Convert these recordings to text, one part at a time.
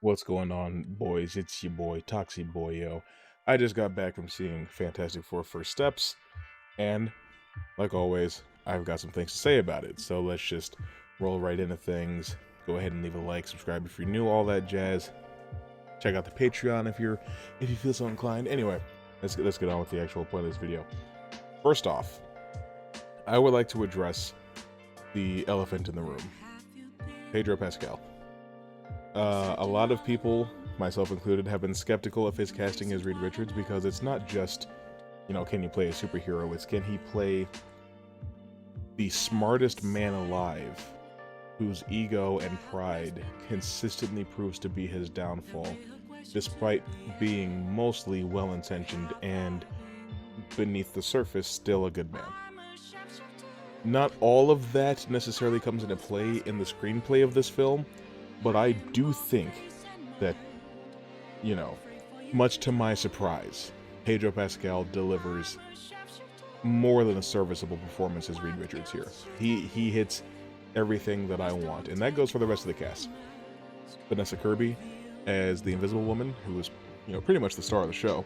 What's going on, boys? It's your boy, Toxie Boy, yo. I just got back from seeing Fantastic Four First Steps, and, like always, I've got some things to say about it. So let's just roll right into things. Go ahead and leave a like, subscribe if you're new, all that jazz. Check out the Patreon if you feel so inclined. Anyway, let's get on with the actual point of this video. First off, I would like to address the elephant in the room, Pedro Pascal. A lot of people, myself included, have been skeptical of his casting as Reed Richards because it's not just, can you play a superhero? It's can he play the smartest man alive whose ego and pride consistently proves to be his downfall, despite being mostly well-intentioned and, beneath the surface, still a good man. Not all of that necessarily comes into play in the screenplay of this film, but I do think that, much to my surprise, Pedro Pascal delivers more than a serviceable performance as Reed Richards here. He hits everything that I want, and that goes for the rest of the cast. Vanessa Kirby as the Invisible Woman, who is, pretty much the star of the show,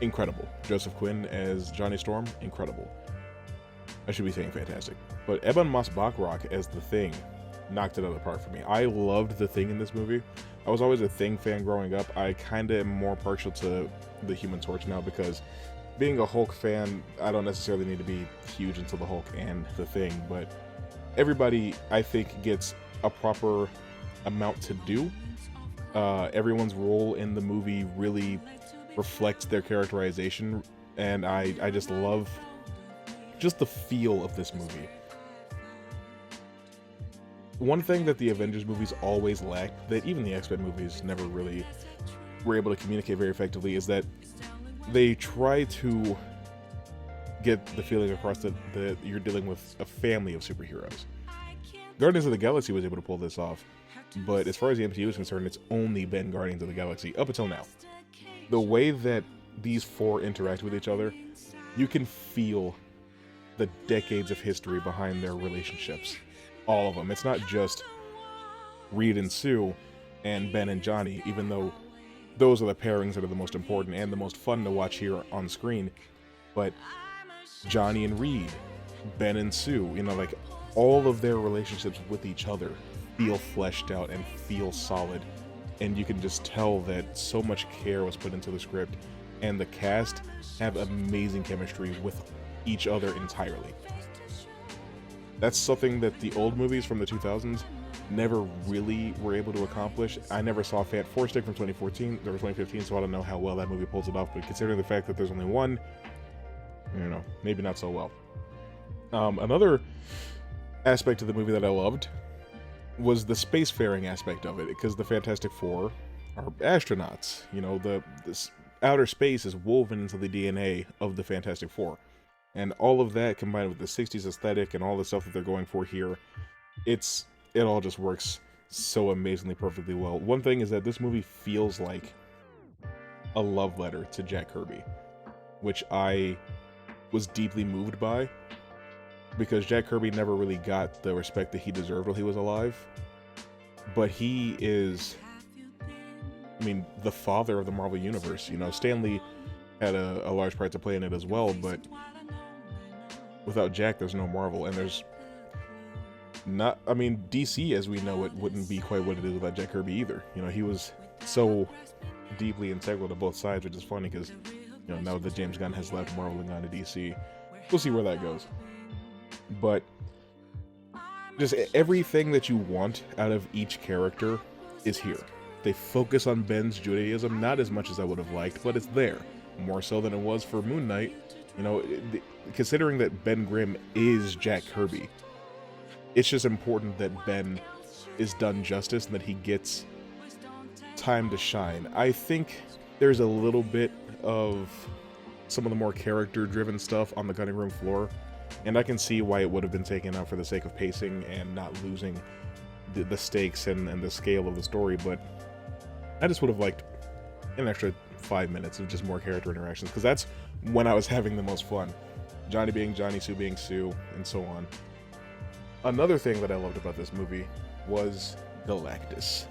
incredible. Joseph Quinn as Johnny Storm, incredible. I should be saying fantastic. But Ebon Moss-Bachrach as the Thing knocked it out of the park for me. I loved the Thing in this movie. I was always a Thing fan growing up. I kind of am more partial to the Human Torch now because being a Hulk fan, I don't necessarily need to be huge into the Hulk and the Thing, but everybody, I think, gets a proper amount to do. Everyone's role in the movie really reflects their characterization, and I just love just the feel of this movie. One thing that the Avengers movies always lacked, that even the X-Men movies never really were able to communicate very effectively, is that they try to get the feeling across that you're dealing with a family of superheroes. Guardians of the Galaxy was able to pull this off, but as far as the MCU is concerned, it's only been Guardians of the Galaxy up until now. The way that these four interact with each other, you can feel the decades of history behind their relationships. All of them. It's not just Reed and Sue and Ben and Johnny, even though those are the pairings that are the most important and the most fun to watch here on screen. But Johnny and Reed, Ben and Sue, all of their relationships with each other feel fleshed out and feel solid. And you can just tell that so much care was put into the script, and the cast have amazing chemistry with each other entirely. That's something that the old movies from the 2000s never really were able to accomplish. I never saw Four Stick from 2014 or 2015, so I don't know how well that movie pulls it off, but considering the fact that there's only one, maybe not so well. Another aspect of the movie that I loved was the spacefaring aspect of it, because the Fantastic Four are astronauts. This outer space is woven into the DNA of the Fantastic Four. And all of that combined with the 60s aesthetic and all the stuff that they're going for here, it all just works so amazingly perfectly well. One thing is that this movie feels like a love letter to Jack Kirby, which I was deeply moved by, because Jack Kirby never really got the respect that he deserved while he was alive. But he is, the father of the Marvel Universe. Stan Lee had a large part to play in it as well, but without Jack, there's no Marvel, and there's not, DC as we know it wouldn't be quite what it is without Jack Kirby either. He was so deeply integral to both sides, which is funny because, now that James Gunn has left Marvel and gone to DC, we'll see where that goes. But just everything that you want out of each character is here. They focus on Ben's Judaism, not as much as I would have liked, but it's there. More so than it was for Moon Knight. Considering that Ben Grimm is Jack Kirby, it's just important that Ben is done justice and that he gets time to shine. I think there's a little bit of some of the more character-driven stuff on the cutting room floor, and I can see why it would have been taken out for the sake of pacing and not losing the stakes and the scale of the story, but I just would have liked an extra 5 minutes of just more character interactions, because that's when I was having the most fun. Johnny being Johnny, Sue being Sue, and so on. Another thing that I loved about this movie was Galactus.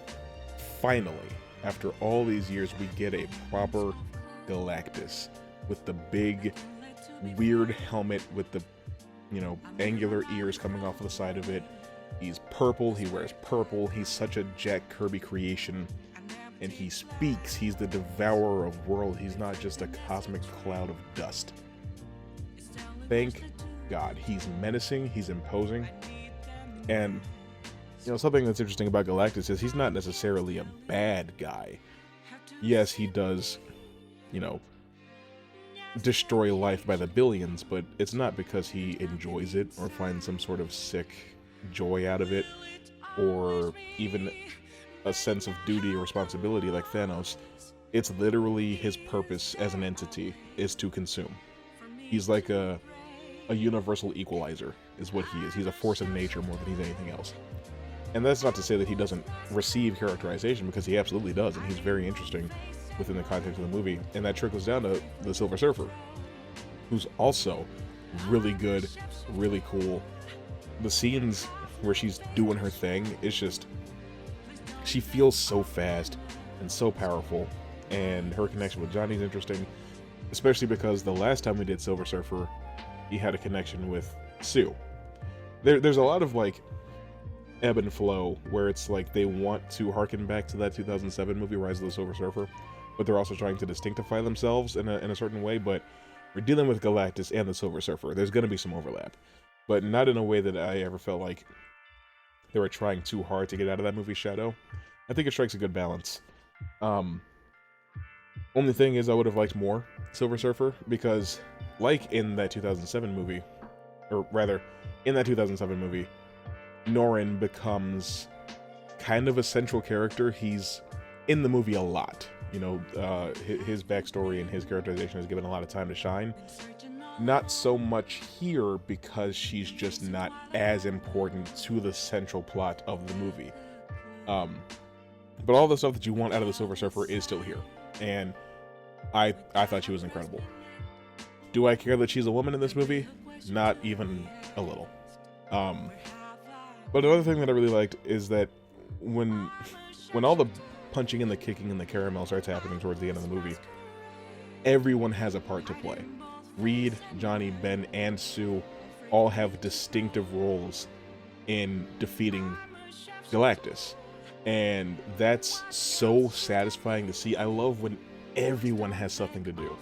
finally, after all these years, we get a proper Galactus with the big, weird helmet with the, angular ears coming off of the side of it. He's purple, he wears purple, he's such a Jack Kirby creation, and he speaks. He's the devourer of worlds. He's not just a cosmic cloud of dust. Thank God. He's menacing, he's imposing, and something that's interesting about Galactus is he's not necessarily a bad guy. Yes, he does, destroy life by the billions, but it's not because he enjoys it or finds some sort of sick joy out of it, or even a sense of duty or responsibility like Thanos. It's literally his purpose as an entity is to consume. He's like a universal equalizer is what he is. He's a force of nature more than he's anything else. And that's not to say that he doesn't receive characterization, because he absolutely does, and he's very interesting within the context of the movie. And that trickles down to the Silver Surfer, who's also really good, really cool. The scenes where she's doing her thing, it's just, she feels so fast and so powerful, and her connection with Johnny's interesting, especially because the last time we did Silver Surfer, he had a connection with Sue. There's a lot of ebb and flow where it's like they want to harken back to that 2007 movie Rise of the Silver Surfer, but they're also trying to distinctify themselves in a certain way. But we're dealing with Galactus and the Silver Surfer. There's going to be some overlap, but not in a way that I ever felt like they were trying too hard to get out of that movie's shadow. I think it strikes a good balance. Only thing is, I would have liked more Silver Surfer, because like in that 2007 movie, or rather in that 2007 movie, Norrin becomes kind of a central character. He's in the movie a lot. His backstory and his characterization is given a lot of time to shine. Not so much here, because she's just not as important to the central plot of the movie. But all the stuff that you want out of the Silver Surfer is still here, and I thought she was incredible. Do I care that she's a woman in this movie? Not even a little. But another thing that I really liked is that when all the punching and the kicking and the caramel starts happening towards the end of the movie, everyone has a part to play. Reed, Johnny, Ben, and Sue all have distinctive roles in defeating Galactus. And that's so satisfying to see. I love when everyone has something to do.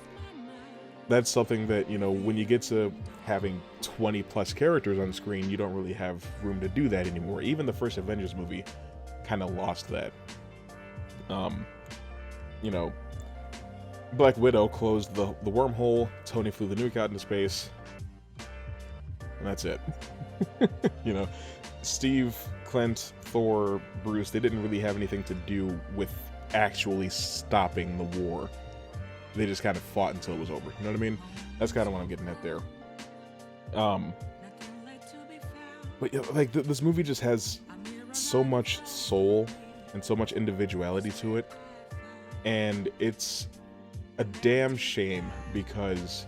That's something that, when you get to having 20 plus characters on screen, you don't really have room to do that anymore. Even the first Avengers movie kind of lost that. Black Widow closed the wormhole, Tony flew the nuke out into space, and that's it. Steve, Clint, Thor, Bruce, they didn't really have anything to do with actually stopping the war. They just kind of fought until it was over. You know what I mean? That's kind of what I'm getting at there. But this movie just has so much soul and so much individuality to it, and it's a damn shame because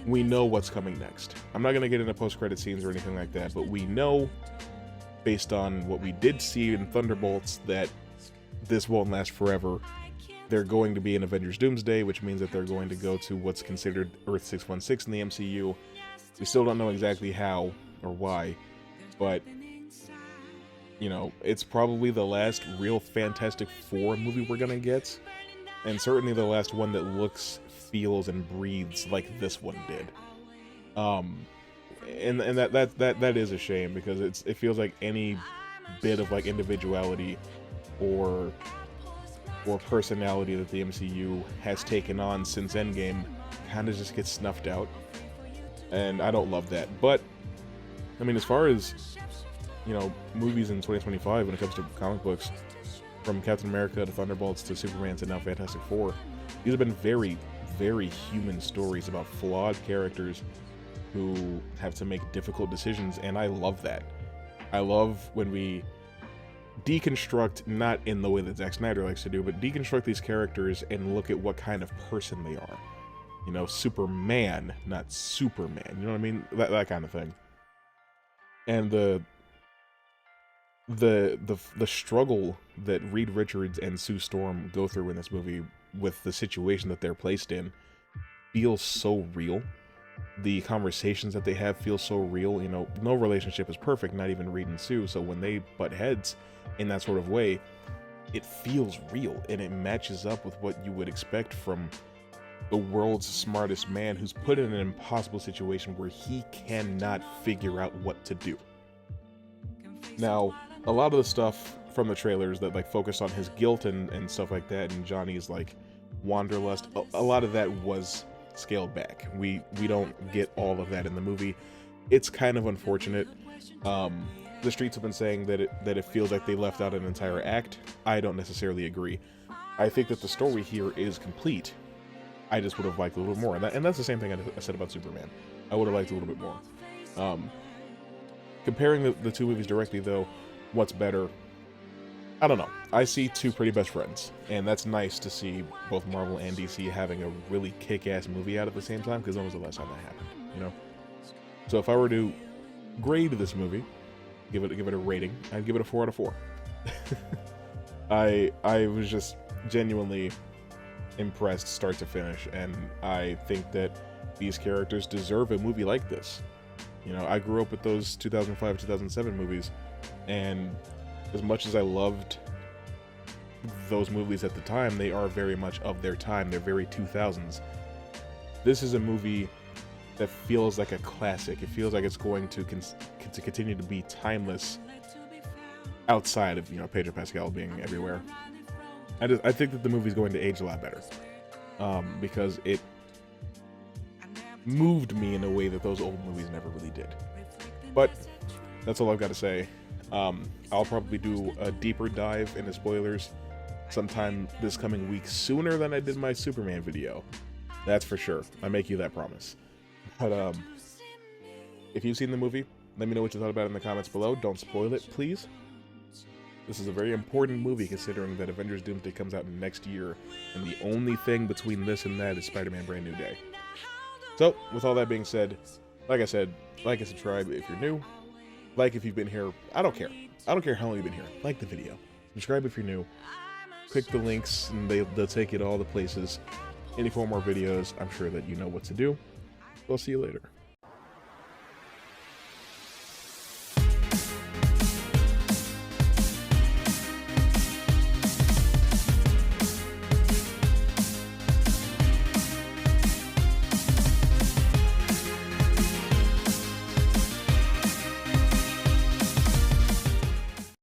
we know what's coming next. I'm not gonna get into post-credit scenes or anything like that, but we know, based on what we did see in Thunderbolts, that this won't last forever. They're going to be in Avengers Doomsday, which means that they're going to go to what's considered Earth 616 in the MCU. We still don't know exactly how or why, but it's probably the last real Fantastic Four movie we're gonna get, and certainly the last one that looks, feels, and breathes like this one did. And that is a shame, because it feels like any bit of individuality or personality that the MCU has taken on since Endgame kind of just gets snuffed out, and I don't love that. But I mean, as far as movies in 2025 when it comes to comic books, from Captain America to Thunderbolts to Superman to now Fantastic Four, these have been very, very human stories about flawed characters who have to make difficult decisions, and I love that. I love when we deconstruct, not in the way that Zack Snyder likes to do, but deconstruct these characters and look at what kind of person they are. Superman, not Superman. You know what I mean? That kind of thing. And the struggle that Reed Richards and Sue Storm go through in this movie with the situation that they're placed in feels so real. The conversations that they have feel so real. You know, no relationship is perfect, not even Reed and Sue. So when they butt heads in that sort of way, it feels real and it matches up with what you would expect from the world's smartest man who's put in an impossible situation where he cannot figure out what to do. Now, a lot of the stuff from the trailers that like focus on his guilt and stuff like that, and Johnny's like wanderlust, a lot of that was scaled back. We don't get all of that in the movie. It's kind of unfortunate. The streets have been saying that it feels like they left out an entire act. I don't necessarily agree. I think that the story here is complete. I just would have liked a little bit more, and that's the same thing I said about Superman. I would have liked a little bit more. Comparing the two movies directly, though, what's better? I don't know. I see two pretty best friends, and that's nice to see both Marvel and DC having a really kick-ass movie out at the same time, because when was the last time that happened, you know? So if I were to grade this movie, give it a rating, I'd give it a 4 out of 4. I was just genuinely impressed start to finish, and I think that these characters deserve a movie like this. You know, I grew up with those 2005, 2007 movies, and as much as I loved those movies at the time, they are very much of their time. They're very 2000s. This is a movie that feels like a classic. It feels like it's going to continue to be timeless outside of, you know, Pedro Pascal being everywhere. I think that the movie's going to age a lot better, because it moved me in a way that those old movies never really did. But that's all I've got to say. I'll probably do a deeper dive into spoilers sometime this coming week, sooner than I did my Superman video. That's for sure. I make you that promise. But if you've seen the movie, let me know what you thought about it in the comments below. Don't spoil it, please. This is a very important movie, considering that Avengers Doomsday comes out next year, and the only thing between this and that is Spider-Man Brand New Day. So, with all that being said, like I said, like and subscribe if you're new. Like if you've been here. I don't care. I don't care how long you've been here. Like the video. Subscribe if you're new. Click the links, and they'll take you to all the places. Any 4 more videos, I'm sure that you know what to do. We'll see you later.